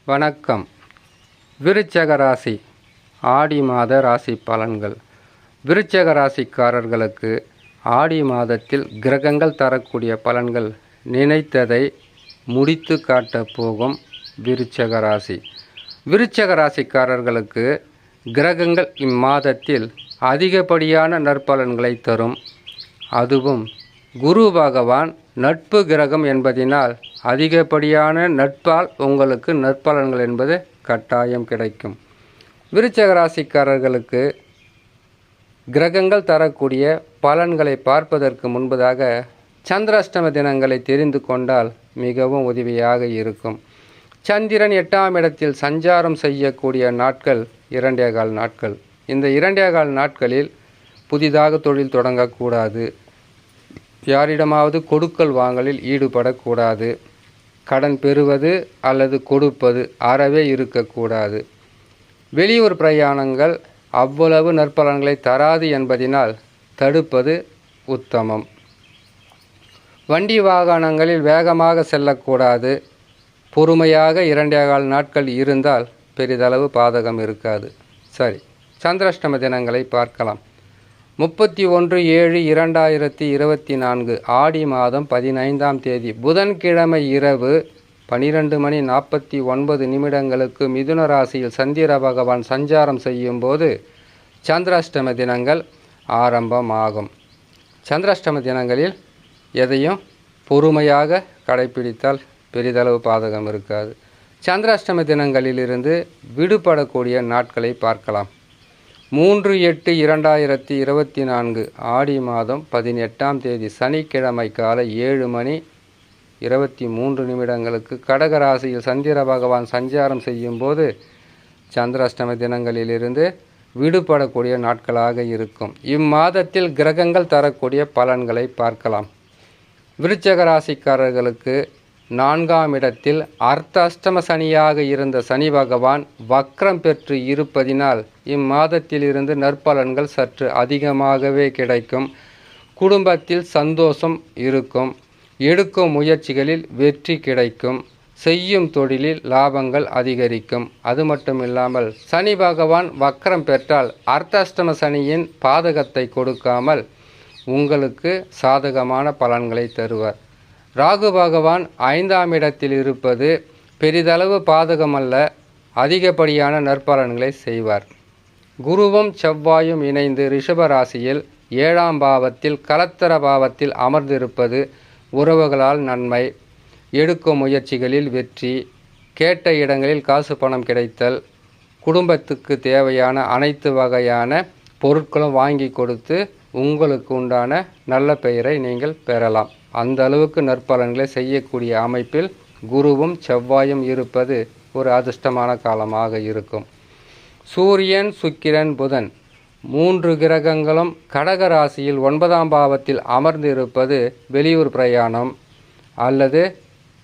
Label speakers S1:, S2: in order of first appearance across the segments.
S1: வணக்கம். விருச்சக ராசி ஆடி மாத ராசி பலன்கள். விருச்சக ராசிக்காரர்களுக்கு ஆடி மாதத்தில் கிரகங்கள் தரக்கூடிய பலன்கள் நினைத்ததை முடித்து காட்டப் போகும் விருச்சக ராசி. விருச்சக ராசிக்காரர்களுக்கு கிரகங்கள் இம்மாதத்தில் அதிகப்படியான நற்பலன்களை தரும். அதுவும் குரு பகவான் நட்பு கிரகம் என்பதினால் அதிகப்படியான நட்பால் உங்களுக்கு நற்பலன்கள் என்பது கட்டாயம் கிடைக்கும். விருச்சக ராசிக்காரர்களுக்கு கிரகங்கள் தரக்கூடிய பலன்களை பார்ப்பதற்கு முன்பதாக சந்திராஷ்டம தினங்களை தெரிந்து கொண்டால் மிகவும் உதவியாக இருக்கும். சந்திரன் 8ஆம் இடத்தில் சஞ்சாரம் செய்யக்கூடிய நாட்கள் 2.25 நாட்கள். இந்த 2.25 நாட்களில் புதிதாக தொழில் தொடங்கக்கூடாது. யாரிடமாவது கொடுக்கல் வாங்கலில் ஈடுபடக்கூடாது. கடன் பெறுவது அல்லது கொடுப்பது அறவே இருக்கக்கூடாது. வெளியூர் பிரயாணங்கள் அவ்வளவு நற்பலன்களை தராது என்பதினால் தடுப்பது உத்தமம். வண்டி வாகனங்களில் வேகமாக செல்லக்கூடாது. பொறுமையாக 2.25 நாட்கள் இருந்தால் பெரிதளவு பாதகம் இருக்காது. சரி, சந்திராஷ்டம தினங்களை பார்க்கலாம். 31/7/2024 ஆடி மாதம் 15ஆம் தேதி புதன்கிழமை இரவு 12:49 மிதுன ராசியில் சந்திர பகவான் சஞ்சாரம் செய்யும் போது சந்திராஷ்டம தினங்கள் ஆரம்பமாகும். சந்திராஷ்டம தினங்களில் எதையும் பொறுமையாக கடைபிடித்தால் பெரிதளவு பாதகம் இருக்காது. சந்திராஷ்டம தினங்களிலிருந்து விடுபடக்கூடிய நாட்களை பார்க்கலாம். 3/8/2024 ஆடி மாதம் 18ஆம் தேதி சனிக்கிழமை காலை 7:23 கடகராசியில் சந்திர பகவான் சஞ்சாரம் செய்யும் போது சந்திராஷ்டம தினங்களிலிருந்து விடுபடக்கூடிய நாட்களாக இருக்கும். இம்மாதத்தில் கிரகங்கள் தரக்கூடிய பலன்களை பார்க்கலாம். விருச்சக ராசிக்காரர்களுக்கு 4ஆம் இடத்தில் அர்த்தாஷ்டம சனியாக இருந்த சனி பகவான் வக்ரம் பெற்று இருப்பதினால் இம்மாதத்திலிருந்து நற்பலன்கள் சற்று அதிகமாகவே கிடைக்கும். குடும்பத்தில் சந்தோஷம் இருக்கும். எடுக்கும் முயற்சிகளில் வெற்றி கிடைக்கும். செய்யும் தொழிலில் லாபங்கள் அதிகரிக்கும். அது மட்டுமில்லாமல் சனி பகவான் வக்ரம் பெற்றால் அர்த்தாஷ்டம சனியின் பாதகத்தை கொடுக்காமல் உங்களுக்கு சாதகமான பலன்களை தருவார். ராகு பகவான் 5ஆம் இடத்தில் இருப்பது பெரிதளவு பாதகமல்ல, அதிகப்படியான நற்பலன்களை செய்வார். குருவும் செவ்வாயும் இணைந்து ரிஷப ராசியில் 7ஆம் பாவத்தில் கலத்தர பாவத்தில் அமர்ந்திருப்பது உறவுகளால் நன்மை. எடுக்கும் முயற்சிகளில் வெற்றி. கேட்ட இடங்களில் காசு பணம் கிடைத்தல். குடும்பத்துக்கு தேவையான அனைத்து வகையான பொருட்களும் வாங்கி கொடுத்து உங்களுக்கு உண்டான நல்ல பெயரை நீங்கள் பெறலாம். அந்த அளவுக்கு நற்பலன்களை செய்யக்கூடிய அமைப்பில் குருவும் செவ்வாயும் இருப்பது ஒரு அதிர்ஷ்டமான காலமாக இருக்கும். சூரியன், சுக்கிரன், புதன் 3 கிரகங்களும் கடக ராசியில் 9ஆம் பாவத்தில் அமர்ந்து இருப்பது வெளியூர் பிரயாணம் அல்லது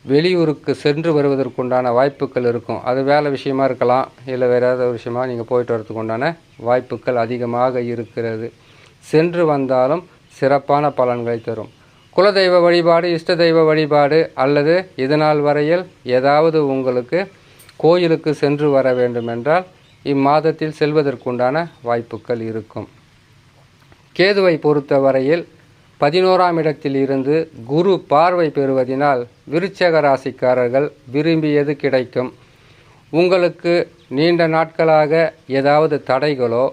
S1: வெளியூருக்கு சென்று வருவதற்குண்டான வாய்ப்புகள் இருக்கும். அது வேலை விஷயமா இருக்கலாம், இல்லை வேறு ஏதாவது விஷயமாக நீங்கள் போயிட்டு வரதுக்கு உண்டான வாய்ப்புகள் அதிகமாக இருக்கிறது. சென்று வந்தாலும் சிறப்பான பலன்களை தரும். குலதெய்வ வழிபாடு, இஷ்ட தெய்வ வழிபாடு அல்லது இதனால் வரையில் ஏதாவது உங்களுக்கு கோயிலுக்கு சென்று வர வேண்டுமென்றால் இம்மாதத்தில் செல்வதற்குண்டான வாய்ப்புகள் இருக்கும். கேதுவை பொறுத்த வரையில் 11ஆம் இடத்தில் இருந்து குரு பார்வை பெறுவதினால் விருச்சக ராசிக்காரர்கள் விரும்பியது கிடைக்கும். உங்களுக்கு நீண்ட நாட்களாக ஏதாவது தடைகளோ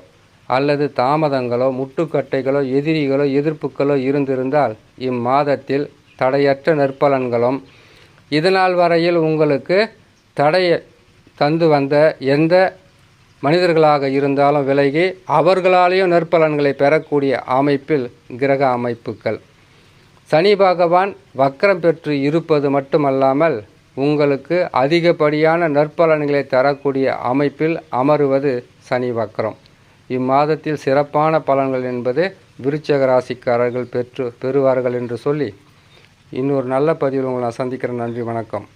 S1: அல்லது தாமதங்களோ முட்டுக்கட்டைகளோ எதிரிகளோ எதிர்ப்புகளோ இருந்திருந்தால் இம்மாதத்தில் தடையற்ற நற்பலன்களும் இதனால் வரையில் உங்களுக்கு தடையை தந்து வந்த எந்த மனிதர்களாக இருந்தாலும் விலகி அவர்களாலேயும் நற்பலன்களை பெறக்கூடிய அமைப்பில் கிரக அமைப்புகள். சனி பகவான் வக்ரம் பெற்று இருப்பது மட்டுமல்லாமல் உங்களுக்கு அதிகப்படியான நற்பலன்களை தரக்கூடிய அமைப்பில் அமருவது சனி வக்ரம். இம்மாதத்தில் சிறப்பான பலன்கள் என்பது விருச்சக ராசிக்காரர்கள் பெறுவார்கள் என்று சொல்லி இன்னொரு நல்ல பதிவில் உங்களை நான் சந்திக்கிறேன். நன்றி, வணக்கம்.